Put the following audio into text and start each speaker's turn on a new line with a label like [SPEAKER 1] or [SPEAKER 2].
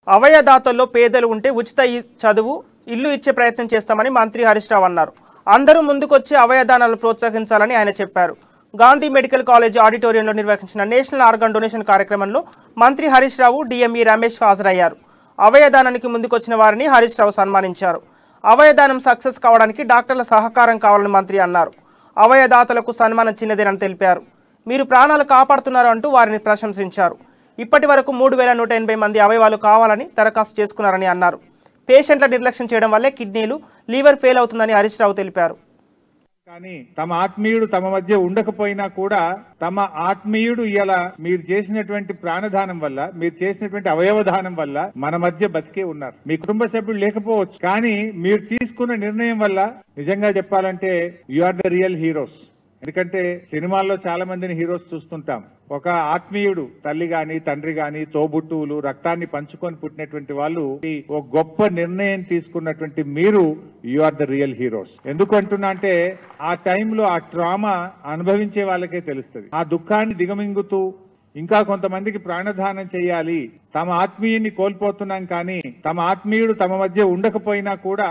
[SPEAKER 1] అవయదాతల్లో పేదలు ఉంటే ఉచిత చదువు ఇల్లు ఇచ్చే ప్రయత్నం చేస్తామని మంత్రి హరీష్ రావు అన్నారు. అందరూ ముందుకొచ్చి అవయదానాలను ప్రోత్సహించాలని ఆయన చెప్పారు. గాంధీ మెడికల్ కాలేజ్ ఆడిటోరియంలో నిర్వహించిన నేషనల్ ఆర్గాన్ డొనేషన్ కార్యక్రమంలో మంత్రి హరీష్ రావు, డిఎంఈ రమేష్ హాజరయ్యారు. అవయదానానికి ముందుకొచ్చిన వారిని హరీష్ రావు సన్మానించారు. అవయదానం సక్సెస్ కావడానికి డాక్టర్ల సహకారం కావాలని మంత్రి అన్నారు. అవయదాతలకు సన్మానం చిన్నదేనని తెలిపారు. మీరు ప్రాణాలు కాపాడుతున్నారు అంటూ వారిని ప్రశంసించారు. ఇప్పటి వరకు 3180 మంది అవయవాలు కావాలని దరఖాస్తు చేసుకున్నారని అన్నారు. పేషెంట్ల నిర్లక్ష్యం చేయడం వల్లే కిడ్నీలు, లివర్ ఫెయిల్ అవుతుందని హరీష్ రావు తెలిపారు.
[SPEAKER 2] కానీ తమ ఆత్మీయుడు తమ మధ్య ఉండకపోయినా కూడా తమ ఆత్మీయుడు ఇలా మీరు చేసినటువంటి ప్రాణదానం వల్ల, మీరు చేసినటువంటి అవయవదానం వల్ల మన మధ్య బతికే ఉన్నారు. మీ కుటుంబ సభ్యులు లేకపోవచ్చు, కానీ మీరు తీసుకున్న నిర్ణయం వల్ల నిజంగా చెప్పాలంటే you are the real heroes. ఎందుకంటే సినిమాల్లో చాలా మందిని హీరోస్ చూస్తుంటాం. ఒక ఆత్మీయుడు, తల్లి గాని తండ్రి గాని, తోబుట్టువులు, రక్తాన్ని పంచుకొని పుట్టినటువంటి వాళ్ళు ఒక గొప్ప నిర్ణయం తీసుకున్నటువంటి మీరు you are the real heroes. ఎందుకు అంటున్నా అంటే ఆ టైంలో ఆ ట్రామా అనుభవించే వాళ్ళకే తెలుస్తుంది. ఆ దుఃఖాన్ని దిగమింగుతూ ఇంకా కొంతమందికి ప్రాణదానం చేయాలి, తమ ఆత్మీయుని కోల్పోతున్నాం కానీ తమ ఆత్మీయుడు తమ మధ్య ఉండకపోయినా కూడా